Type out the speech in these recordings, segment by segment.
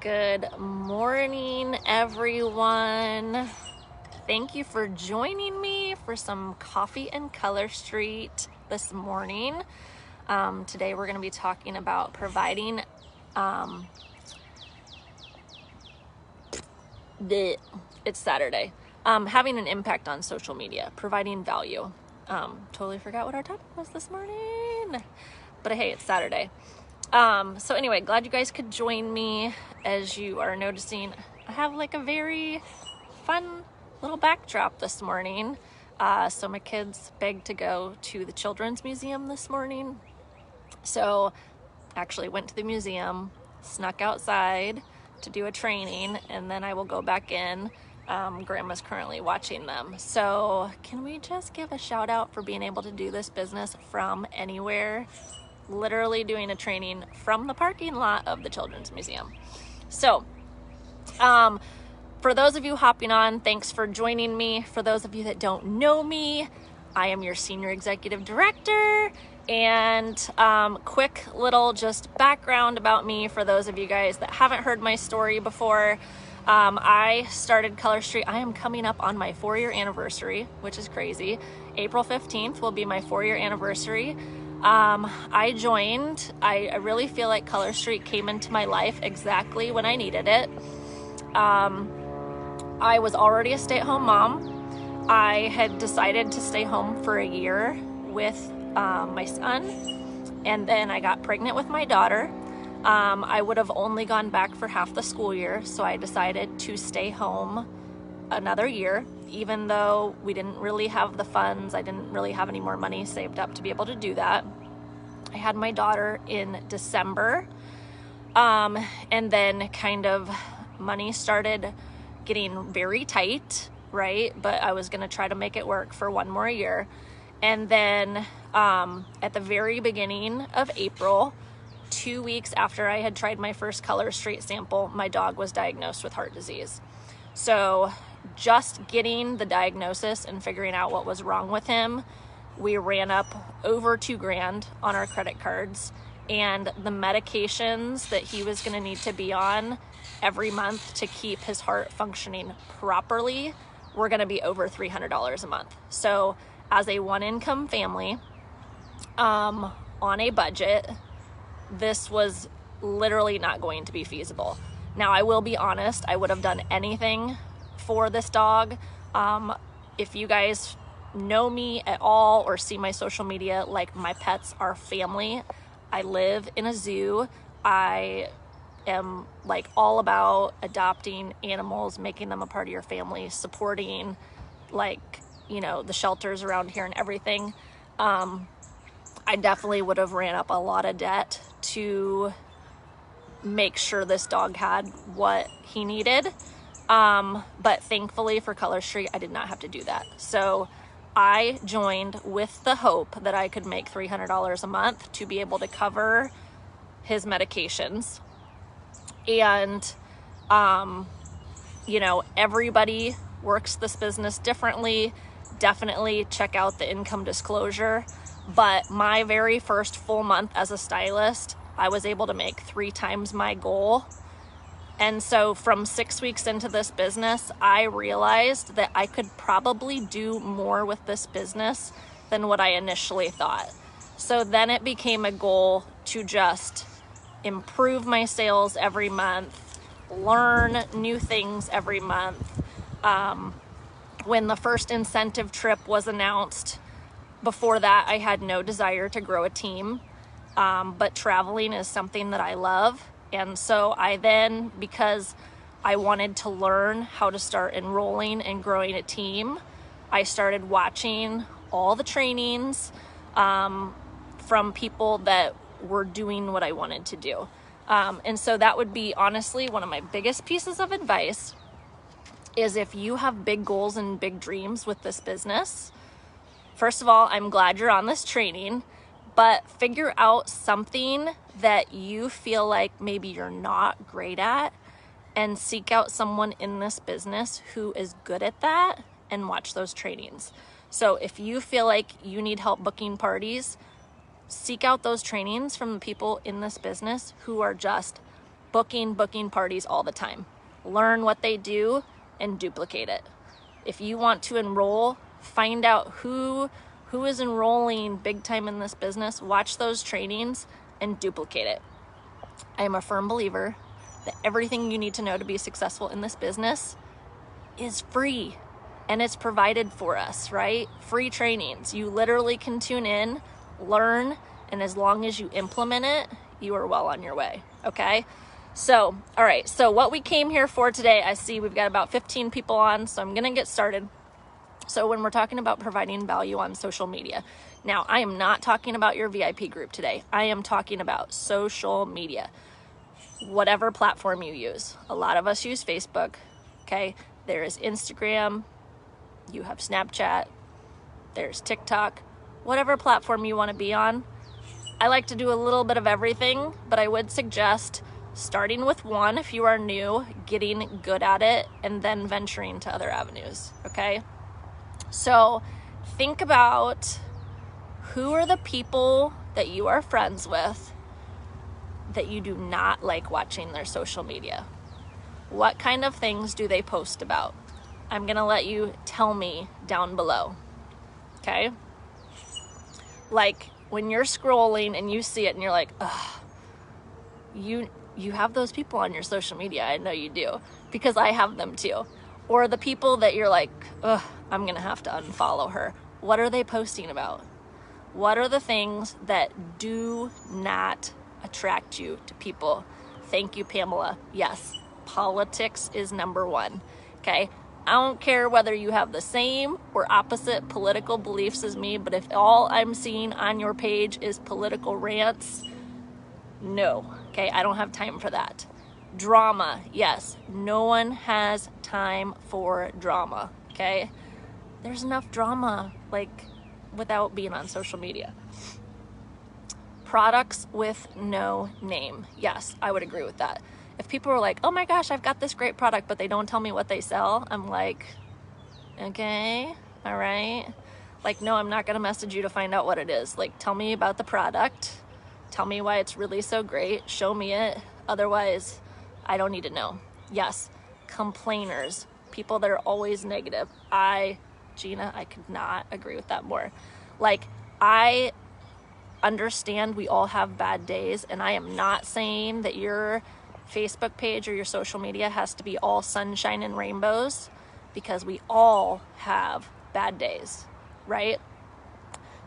Good morning, everyone. Thank you for joining me for some coffee and Color Street this morning. Today we're going to be talking about providing it's Saturday. Having an impact on social media, providing value. Totally forgot what our topic was this morning, but hey, it's Saturday. So anyway, glad you guys could join me. As you are noticing, I have like a very fun little backdrop this morning. So my kids begged to go to the Children's Museum this morning. So actually went to the museum, snuck outside to do a training, and then I will go back in. Grandma's currently watching them. So can we just give a shout out for being able to do this business from anywhere? Literally doing a training from the parking lot of the Children's Museum. So, for those of you hopping on, thanks for joining me. For those of you that don't know me, I am your Senior Executive Director. And quick little just background about me for those of you guys that haven't heard my story before. I started Color Street. I am coming up on my 4-year anniversary, which is crazy. April 15th will be my 4-year anniversary. I joined. I really feel like Color Street came into my life exactly when I needed it. I was already a stay-at-home mom. I had decided to stay home for a year with my son, and then I got pregnant with my daughter. I would have only gone back for half the school year, so I decided to stay home another year, even though we didn't really have the funds. I didn't really have any more money saved up to be able to do that. I had my daughter in December, and then kind of money started getting very tight, right? But I was going to try to make it work for one more year. And then at the very beginning of April, 2 weeks after I had tried my first Color Street sample, my dog was diagnosed with heart disease. So just getting the diagnosis and figuring out what was wrong with him, we ran up over $2,000 on our credit cards, and the medications that he was going to need to be on every month to keep his heart functioning properly were going to be over $300 a month. So as a one-income family, on a budget, this was literally not going to be feasible. Now, I will be honest, I would have done anything for this dog. If you guys know me at all or see my social media, like, my pets are family. I live in a zoo. I am like all about adopting animals, making them a part of your family, supporting, like, you know, the shelters around here and everything. I definitely would have ran up a lot of debt to make sure this dog had what he needed. But thankfully for Color Street, I did not have to do that. So I joined with the hope that I could make $300 a month to be able to cover his medications. And, you know, everybody works this business differently. Definitely check out the income disclosure. But my very first full month as a stylist, I was able to make 3 times my goal. And so from 6 weeks into this business, I realized that I could probably do more with this business than what I initially thought. So then it became a goal to just improve my sales every month, learn new things every month. When the first incentive trip was announced, before that, I had no desire to grow a team, but traveling is something that I love. And so I then, because I wanted to learn how to start enrolling and growing a team, I started watching all the trainings from people that were doing what I wanted to do. And so that would be honestly one of my biggest pieces of advice is, if you have big goals and big dreams with this business, first of all, I'm glad you're on this training, but figure out something that you feel like maybe you're not great at and seek out someone in this business who is good at that and watch those trainings. So if you feel like you need help booking parties, seek out those trainings from the people in this business who are just booking parties all the time. Learn what they do and duplicate it. If you want to enroll, find out who is enrolling big time in this business, watch those trainings and duplicate it. I am a firm believer that everything you need to know to be successful in this business is free, and it's provided for us, right? Free trainings. You literally can tune in, learn, and as long as you implement it, you are well on your way, okay? So, all right, so what we came here for today, I see we've got about 15 people on, so I'm gonna get started. So when we're talking about providing value on social media, now I am not talking about your VIP group today. I am talking about social media, whatever platform you use. A lot of us use Facebook, okay? There is Instagram, you have Snapchat, there's TikTok, whatever platform you wanna be on. I like to do a little bit of everything, but I would suggest starting with one if you are new, getting good at it, and then venturing to other avenues, okay? So think about who are the people that you are friends with that you do not like watching their social media. What kind of things do they post about? I'm gonna let you tell me down below, okay? Like when you're scrolling and you see it and you're like, ugh, you have those people on your social media. I know you do, because I have them too. Or the people that you're like, ugh, I'm gonna have to unfollow her. What are they posting about? What are the things that do not attract you to people? Thank you, Pamela. Yes, politics is number one, okay? I don't care whether you have the same or opposite political beliefs as me, but if all I'm seeing on your page is political rants, no, okay? I don't have time for that. Drama, yes, no one has time for drama, okay? There's enough drama, like, without being on social media. Products with no name. Yes, I would agree with that. If people are like, oh my gosh, I've got this great product, but they don't tell me what they sell, I'm like, okay, all right. Like, no, I'm not gonna message you to find out what it is. Like, tell me about the product. Tell me why it's really so great. Show me it. Otherwise, I don't need to know. Yes, complainers, people that are always negative. Gina, I could not agree with that more. Like, I understand we all have bad days, and I am not saying that your Facebook page or your social media has to be all sunshine and rainbows, because we all have bad days, right?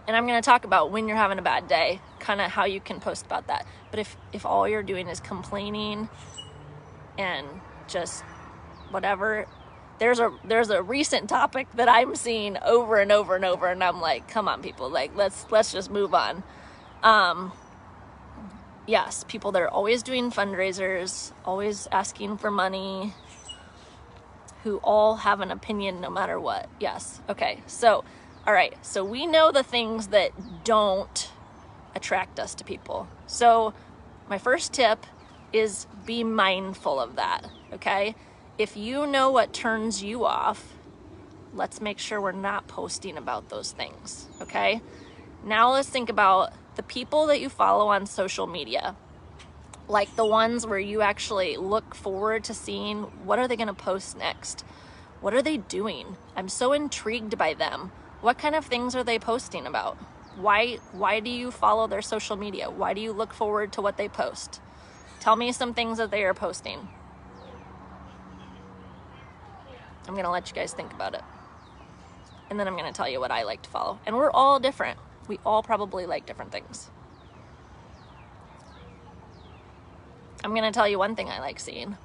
And I'm going to talk about when you're having a bad day, kind of how you can post about that. But if all you're doing is complaining and just whatever, there's a recent topic that I'm seeing over and over and over, and I'm like, come on, people, like, let's just move on. Yes, people that are always doing fundraisers, always asking for money, who all have an opinion no matter what. Yes, okay, so, all right, so we know the things that don't attract us to people. So my first tip is be mindful of that, okay? If you know what turns you off, let's make sure we're not posting about those things, okay? Now let's think about the people that you follow on social media, like the ones where you actually look forward to seeing what are they gonna post next? What are they doing? I'm so intrigued by them. What kind of things are they posting about? Why do you follow their social media? Why do you look forward to what they post? Tell me some things that they are posting. I'm gonna let you guys think about it. And then I'm gonna tell you what I like to follow. And we're all different. We all probably like different things. I'm gonna tell you one thing I like seeing.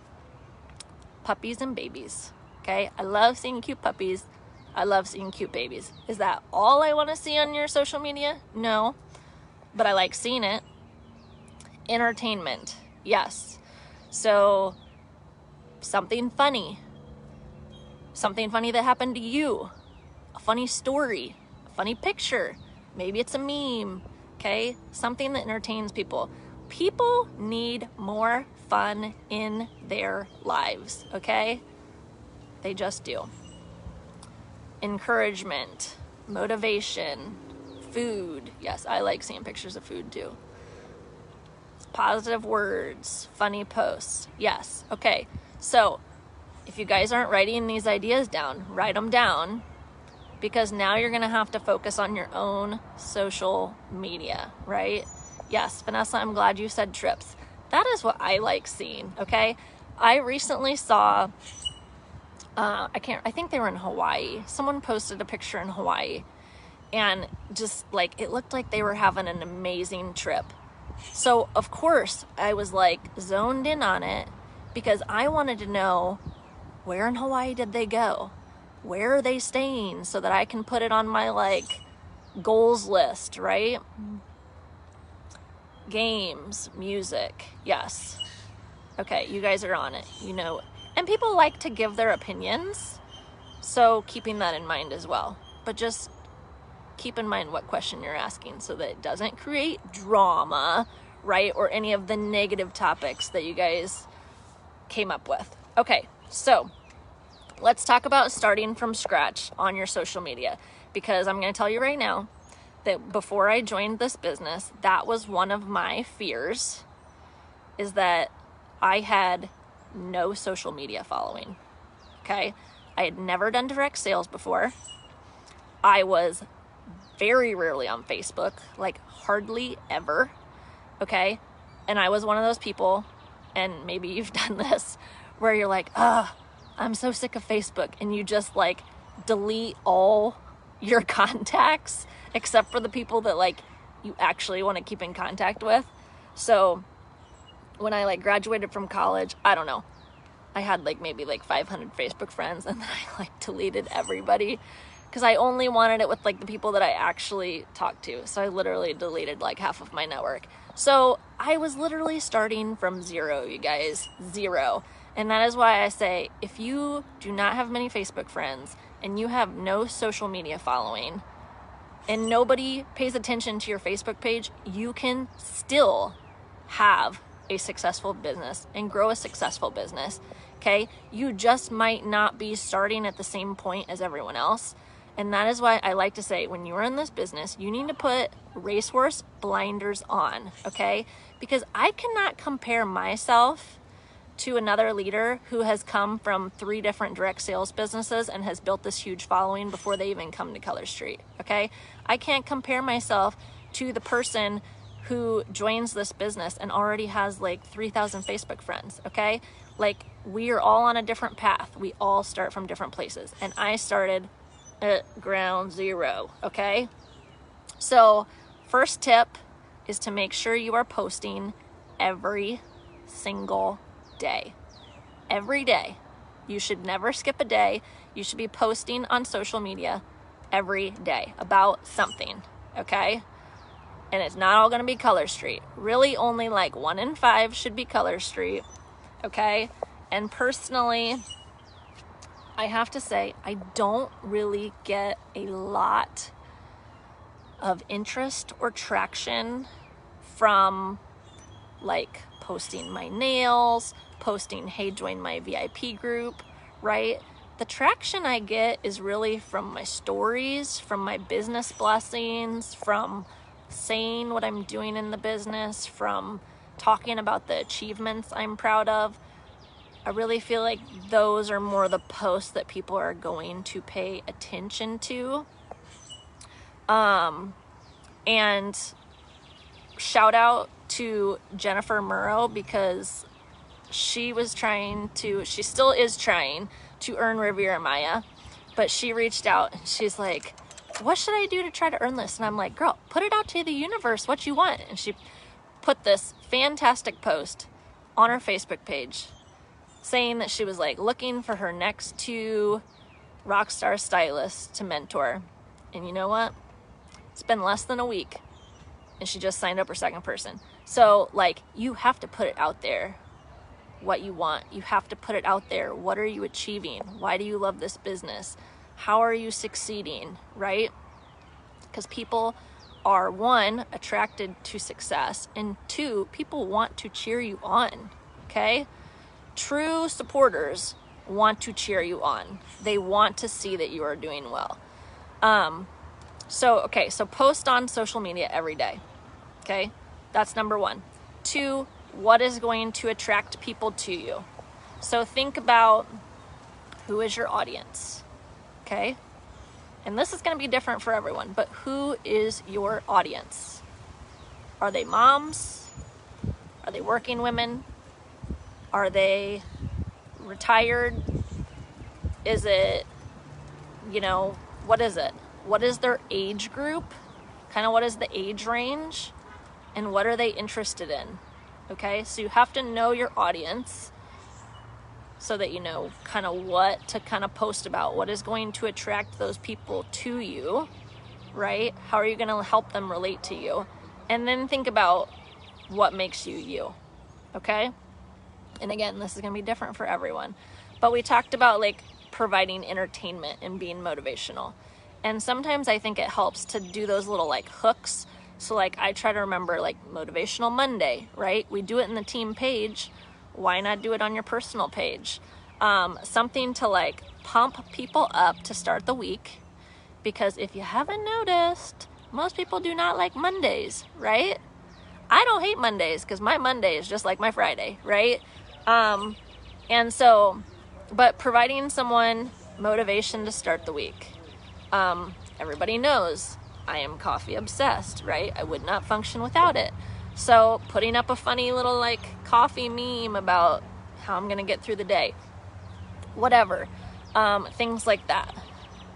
Puppies and babies, okay? I love seeing cute puppies. I love seeing cute babies. Is that all I wanna see on your social media? No, but I like seeing it. Entertainment, yes. So something funny that happened to you, a funny story, a funny picture, maybe it's a meme, okay? Something that entertains people. People need more fun in their lives, okay? They just do. Encouragement, motivation, food. Yes, I like seeing pictures of food too. positive words, funny posts. Yes. Okay. So if you guys aren't writing these ideas down, write them down, because now you're going to have to focus on your own social media, right? Yes, Vanessa, I'm glad you said trips. That is what I like seeing, okay? I recently saw, I think they were in Hawaii. Someone posted a picture in Hawaii, and just like, it looked like they were having an amazing trip. So of course I was like zoned in on it, because I wanted to know, where in Hawaii did they go? Where are they staying, so that I can put it on my like goals list, right? Games, music, yes. Okay, you guys are on it, you know. And people like to give their opinions, so keeping that in mind as well. But just keep in mind what question you're asking, so that it doesn't create drama, right? Or any of the negative topics that you guys came up with. Okay, so let's talk about starting from scratch on your social media, because I'm going to tell you right now that before I joined this business, that was one of my fears, is that I had no social media following. Okay, I had never done direct sales before. I was very rarely on Facebook, like hardly ever. Okay, and I was one of those people, and maybe you've done this, where you're like, I'm so sick of Facebook, and you just like delete all your contacts except for the people that like you actually want to keep in contact with. So when I like graduated from college, I don't know, I had like maybe like 500 Facebook friends, and then I like deleted everybody, because I only wanted it with like the people that I actually talked to. So I literally deleted like half of my network. So I was literally starting from zero, you guys, zero. And that is why I say, if you do not have many Facebook friends and you have no social media following and nobody pays attention to your Facebook page, you can still have a successful business and grow a successful business, okay? You just might not be starting at the same point as everyone else. And that is why I like to say, when you're in this business, you need to put racehorse blinders on, okay? Because I cannot compare myself to another leader who has come from 3 different direct sales businesses and has built this huge following before they even come to Color Street, okay? I can't compare myself to the person who joins this business and already has like 3,000 Facebook friends, okay? Like, we are all on a different path. We all start from different places. And I started at ground zero, okay? So first tip is to make sure you are posting every single day. Every day. You should never skip a day. You should be posting on social media every day about something, okay? And it's not all going to be Color Street. Really, only like 1 in 5 should be Color Street, okay? And personally, I have to say, I don't really get a lot of interest or traction from like posting my nails, posting, hey, join my VIP group, right? The traction I get is really from my stories, from my business blessings, from saying what I'm doing in the business, from talking about the achievements I'm proud of. I really feel like those are more the posts that people are going to pay attention to. And shout out to Jennifer Murrow, because she still is trying to earn Riviera Maya, but she reached out and she's like, what should I do to try to earn this? And I'm like, girl, put it out to the universe what you want. And she put this fantastic post on her Facebook page saying that she was like looking for her next 2 rock star stylists to mentor. And you know what? It's been less than a week and she just signed up her 2nd person. So like, you have to put it out there what you want. You have to put it out there. What are you achieving? Why do you love this business? How are you succeeding, right? Because people are, 1, attracted to success, and 2, people want to cheer you on, okay? True supporters want to cheer you on. They want to see that you are doing well. So post on social media every day, okay? That's number 1. to what is going to attract people to you. So think about who is your audience, okay? And this is going to be different for everyone, but who is your audience? Are they moms? Are they working women? Are they retired? Is it, what is it? What is their age group? Kind of what is the age range? And what are they interested in? Okay, so you have to know your audience so that you know kind of what to kind of post about, what is going to attract those people to you, right? How are you going to help them relate to you? And then think about what makes you you, okay? And again, this is going to be different for everyone. But we talked about like providing entertainment and being motivational. And sometimes I think it helps to do those little like hooks. So like I try to remember like Motivational Monday, right? We do it in the team page. Why not do it on your personal page? Something to like pump people up to start the week. Because if you haven't noticed, most people do not like Mondays, right? I don't hate Mondays because my Monday is just like my Friday, right? And so, but providing someone motivation to start the week. Everybody knows I am coffee obsessed, right? I would not function without it. So putting up a funny little like coffee meme about how I'm gonna get through the day, whatever, things like that.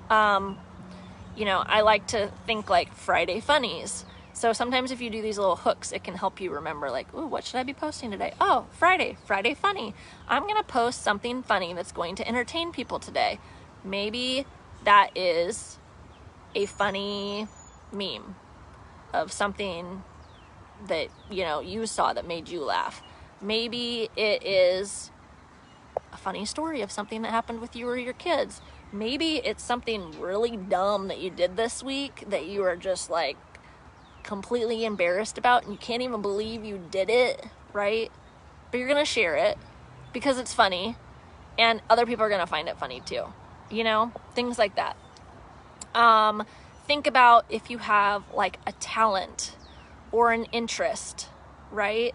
I like to think like Friday funnies. So sometimes if you do these little hooks, it can help you remember like, ooh, what should I be posting today? Oh, Friday funny. I'm gonna post something funny that's going to entertain people today. Maybe that is a funny meme of something that you saw that made you laugh. Maybe it is a funny story of something that happened with you or your kids. Maybe it's something really dumb that you did this week that you are just like completely embarrassed about and you can't even believe you did it, right? But you're gonna share it because it's funny and other people are gonna find it funny too, things like that. Think about if you have like a talent or an interest, right?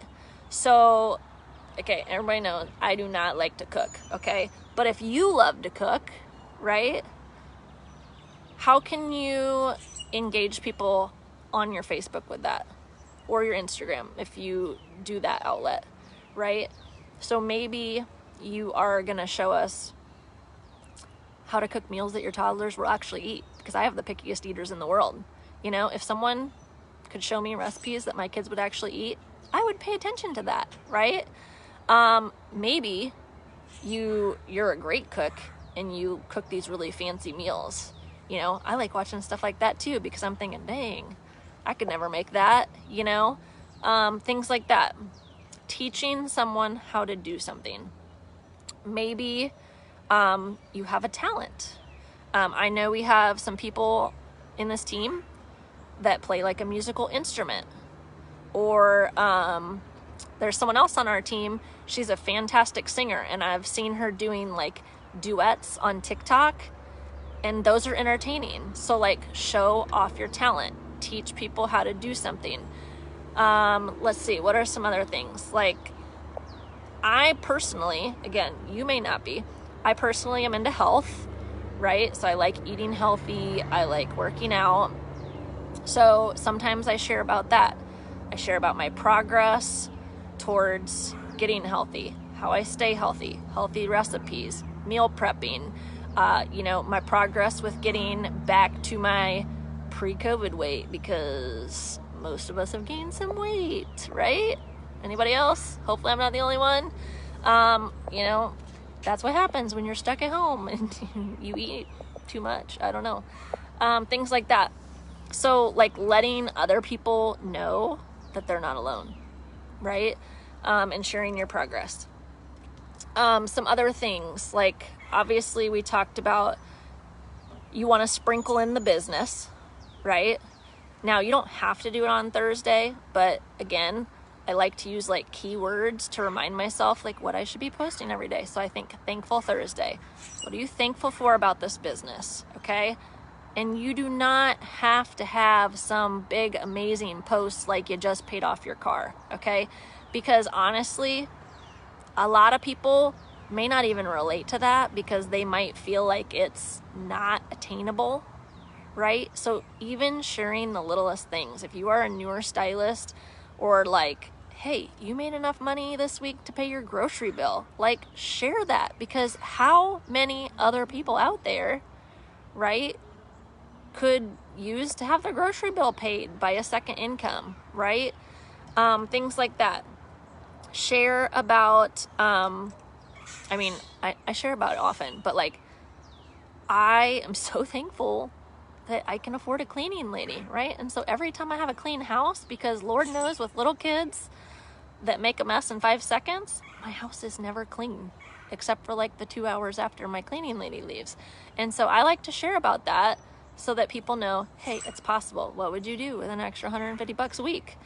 So, okay, everybody knows I do not like to cook, okay? But if you love to cook, right? How can you engage people on your Facebook with that? Or your Instagram if you do that outlet, right? So maybe you are gonna show us how to cook meals that your toddlers will actually eat, because I have the pickiest eaters in the world. If someone could show me recipes that my kids would actually eat, I would pay attention to that, right? Maybe you're a great cook and you cook these really fancy meals. I like watching stuff like that too, because I'm thinking, dang, I could never make that, things like that. Teaching someone how to do something. Maybe you have a talent. I know we have some people in this team that play like a musical instrument, or there's someone else on our team. She's a fantastic singer, and I've seen her doing like duets on TikTok, and those are entertaining. So like show off your talent, teach people how to do something. Let's see, what are some other things? Like I personally, again, you may not be, I personally am into health, right? So I like eating healthy, I like working out. So sometimes I share about that. I share about my progress towards getting healthy, how I stay healthy, healthy recipes, meal prepping, my progress with getting back to my pre-COVID weight, because most of us have gained some weight, right? Anybody else? Hopefully I'm not the only one. That's what happens when you're stuck at home and you eat too much. I don't know. Things like that. So like letting other people know that they're not alone, right? And sharing your progress. Some other things, like obviously we talked about you want to sprinkle in the business, right? Now you don't have to do it on Thursday, but again, I like to use like keywords to remind myself like what I should be posting every day. So I think Thankful Thursday. What are you thankful for about this business? Okay. And you do not have to have some big amazing post like you just paid off your car. Okay. because honestly, a lot of people may not even relate to that because they might feel like it's not attainable, right? So even sharing the littlest things, if you are a newer stylist, or like, hey, you made enough money this week to pay your grocery bill, like, share that, because how many other people out there, right, could use to have their grocery bill paid by a second income, right? Things like that. Share about, I share about it often, but like, I am so thankful that I can afford a cleaning lady, right? And so every time I have a clean house, because Lord knows with little kids that make a mess in 5 seconds, my house is never clean, except for like the 2 hours after my cleaning lady leaves. And so I like to share about that so that people know, hey, it's possible. What would you do with an extra $150 a week?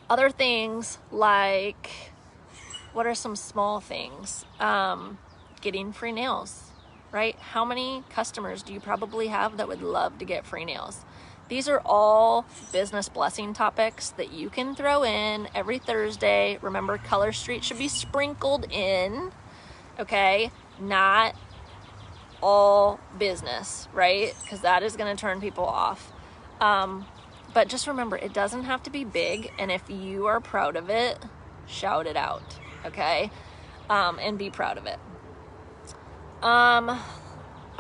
Other things like, what are some small things? Getting free nails, right? How many customers do you probably have that would love to get free nails? These are all business blessing topics that you can throw in every Thursday. Remember, Color Street should be sprinkled in, okay? Not all business, right? Because that is going to turn people off. But just remember, it doesn't have to be big. And if you are proud of it, shout it out, okay? And be proud of it. I'm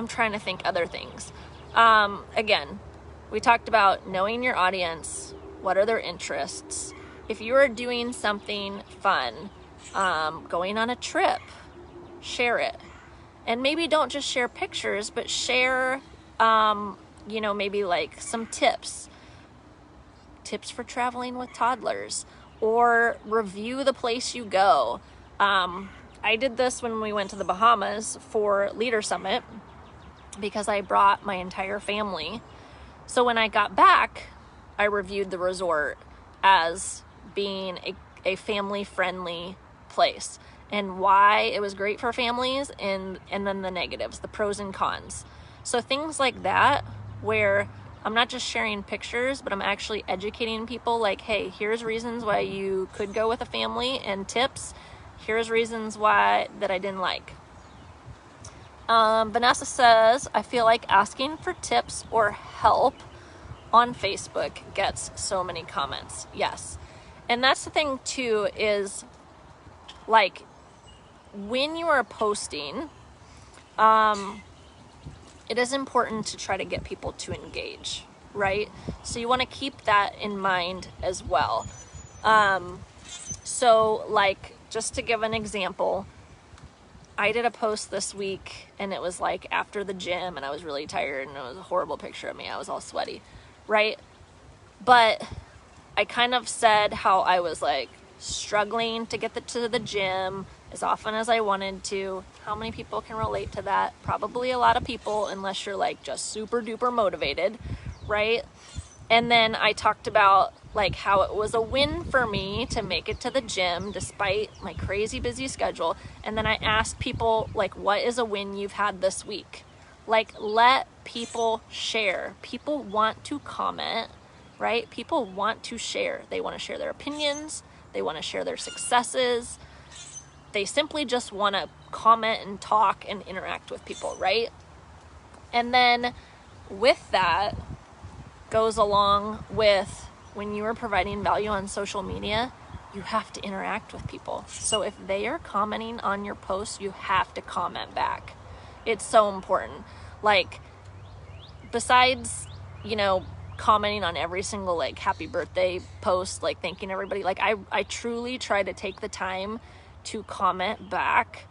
trying to think other things. Again, we talked about knowing your audience. What are their interests? If you are doing something fun, going on a trip, share it. And maybe don't just share pictures, but share, maybe like some tips for traveling with toddlers, or review the place you go. I did this when we went to the Bahamas for Leader Summit because I brought my entire family. So when I got back, I reviewed the resort as being a family-friendly place and why it was great for families, and then the negatives, the pros and cons. So things like that, where I'm not just sharing pictures, but I'm actually educating people like, hey, here's reasons why you could go with a family, and tips. Here's reasons why that I didn't like. Vanessa says, I feel like asking for tips or help on Facebook gets so many comments. Yes. And that's the thing too, is like, when you are posting, it is important to try to get people to engage, right? So you want to keep that in mind as well. So like, just to give an example, I did a post this week and it was like after the gym and I was really tired and it was a horrible picture of me. I was all sweaty, right? But I kind of said how I was like struggling to get to the gym as often as I wanted to. How many people can relate to that? Probably a lot of people, unless you're like just super duper motivated, right? And then I talked about like how it was a win for me to make it to the gym despite my crazy busy schedule. And then I asked people like, what is a win you've had this week? Like, let people share. People want to comment, right? People want to share. They want to share their opinions. They want to share their successes. They simply just want to comment and talk and interact with people, right? And then with that goes along with, when you are providing value on social media, you have to interact with people. So if they are commenting on your post, you have to comment back. It's so important. Like, besides, commenting on every single like happy birthday post, like thanking everybody, like I truly try to take the time to comment back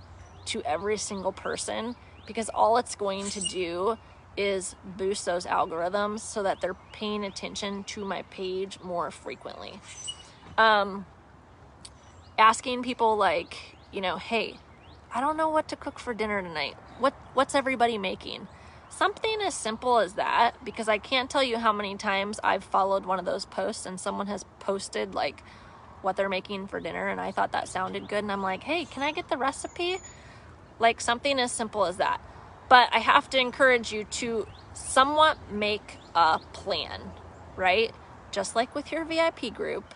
to every single person, because all it's going to do is boost those algorithms so that they're paying attention to my page more frequently. Asking people like, hey, I don't know what to cook for dinner tonight. What's everybody making? Something as simple as that, because I can't tell you how many times I've followed one of those posts and someone has posted like what they're making for dinner and I thought that sounded good and I'm like, hey, can I get the recipe? Like, something as simple as that. But I have to encourage you to somewhat make a plan, right? Just like with your VIP group,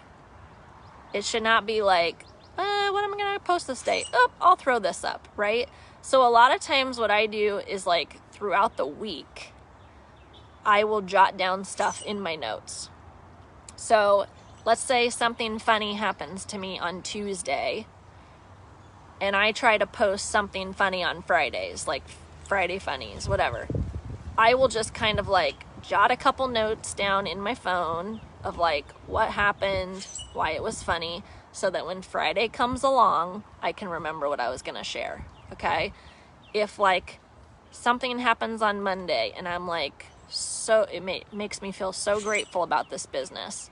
It should not be like, what am I going to post this day? Oh, I'll throw this up, right? So a lot of times what I do is like throughout the week, I will jot down stuff in my notes. So let's say something funny happens to me on Tuesday, and I try to post something funny on Fridays, like Friday funnies, whatever. I will just kind of like jot a couple notes down in my phone of like what happened, why it was funny, so that when Friday comes along, I can remember what I was gonna share, okay? If like something happens on Monday and I'm like, makes me feel so grateful about this business,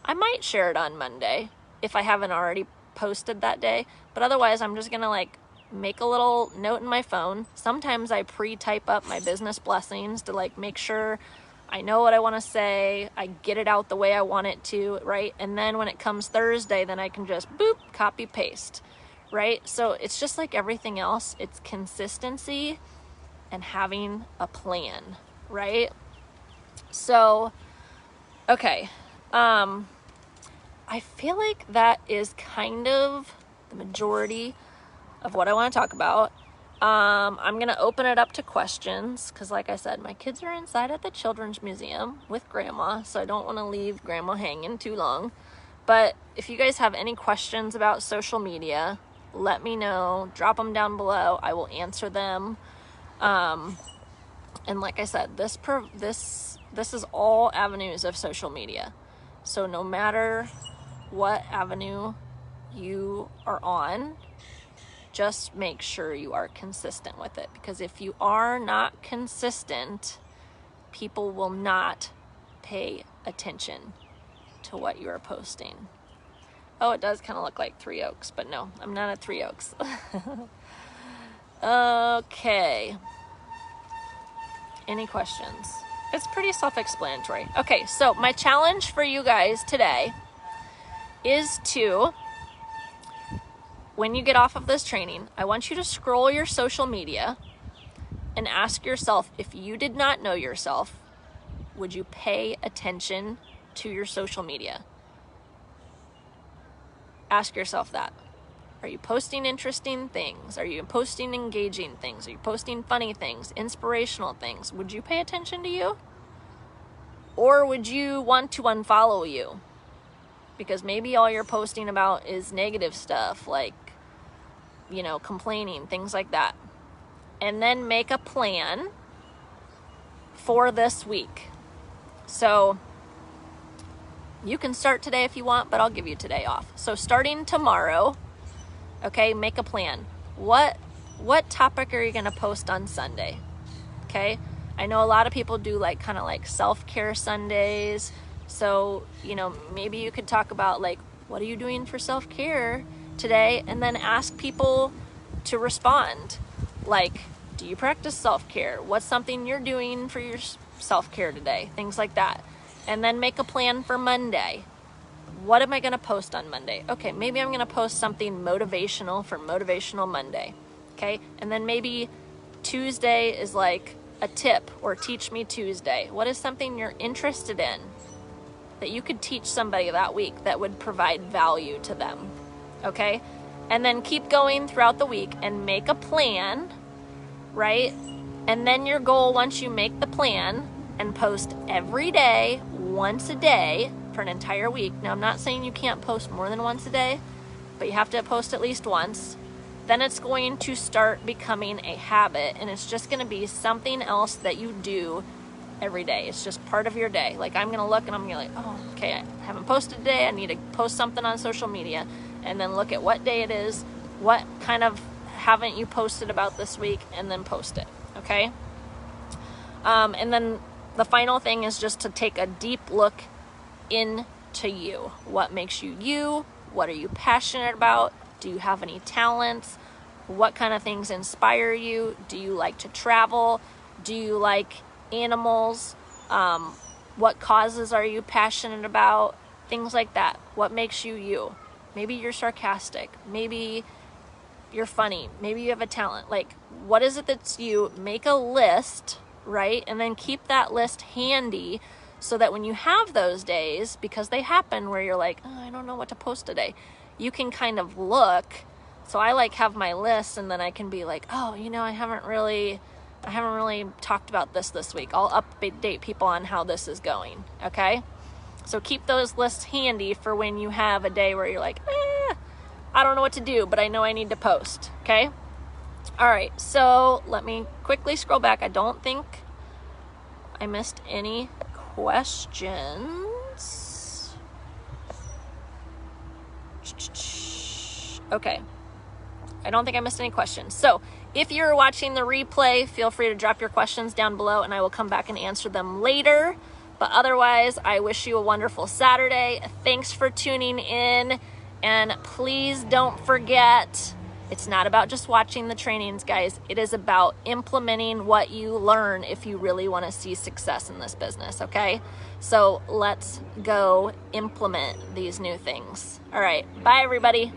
I might share it on Monday if I haven't already posted that day, but otherwise I'm just gonna like make a little note in my phone. Sometimes I pre-type up my business blessings to like make sure I know what I want to say, I get it out the way I want it to, right? And then when it comes Thursday, then I can just boop, copy paste, right? So it's just like everything else, it's consistency and having a plan, right? So okay, I feel like that is kind of the majority of what I want to talk about. I'm going to open it up to questions because, like I said, my kids are inside at the Children's Museum with Grandma, so I don't want to leave Grandma hanging too long. But if you guys have any questions about social media, let me know. Drop them down below. I will answer them. And like I said, this is all avenues of social media. So no matter what avenue you are on, just make sure you are consistent with it, because if you are not consistent, people will not pay attention to what you are posting. Oh, it does kind of look like Three Oaks, but no, I'm not at Three Oaks. Okay. Any questions? It's pretty self-explanatory. Okay, so my challenge for you guys today is to, when you get off of this training, I want you to scroll your social media and ask yourself, if you did not know yourself, would you pay attention to your social media? Ask yourself that. Are you posting interesting things? Are you posting engaging things? Are you posting funny things, inspirational things? Would you pay attention to you? Or would you want to unfollow you? Because maybe all you're posting about is negative stuff, like, you know, complaining, things like that. And then make a plan for this week. So you can start today if you want, but I'll give you today off. So starting tomorrow, okay, make a plan. What topic are you going to post on Sunday? Okay? I know a lot of people do like kind of like self-care Sundays. So, you know, maybe you could talk about like, what are you doing for self-care today? And then ask people to respond. Like, do you practice self-care? What's something you're doing for your self-care today? Things like that. And then make a plan for Monday. What am I going to post on Monday? Okay, maybe I'm going to post something motivational for Motivational Monday. Okay, and then maybe Tuesday is like a tip or Teach Me Tuesday. What is something you're interested in that you could teach somebody that week that would provide value to them? Okay, and then keep going throughout the week and make a plan, right? And then your goal, once you make the plan and post every day, once a day, for an entire week. Now, I'm not saying you can't post more than once a day, but you have to post at least once. Then it's going to start becoming a habit, and it's just going to be something else that you do every day. It's just part of your day. Like, I'm going to look and I'm going to like, oh, okay, I haven't posted today. I need to post something on social media, and then look at what day it is, what kind of haven't you posted about this week, and then post it, okay? And then the final thing is just to take a deep look into you. What makes you you? What are you passionate about? Do you have any talents? What kind of things inspire you? Do you like to travel? Do you like animals? What causes are you passionate about? Things like that. What makes you you? Maybe you're sarcastic. Maybe you're funny. Maybe you have a talent. Like, what is it that's you? Make a list, right? And then keep that list handy so that when you have those days, because they happen where you're like, oh, I don't know what to post today, you can kind of look. So I like have my list, and then I can be like, oh, you know, I haven't really talked about this week. I'll update people on how this is going, okay? So keep those lists handy for when you have a day where you're like, I don't know what to do, but I know I need to post, okay? All right, so let me quickly scroll back. I don't think I missed any questions. Okay. I don't think I missed any questions. So if you're watching the replay, feel free to drop your questions down below and I will come back and answer them later. But otherwise, I wish you a wonderful Saturday. Thanks for tuning in. And please don't forget, it's not about just watching the trainings, guys. It is about implementing what you learn if you really want to see success in this business, okay? So let's go implement these new things. All right. Bye, everybody.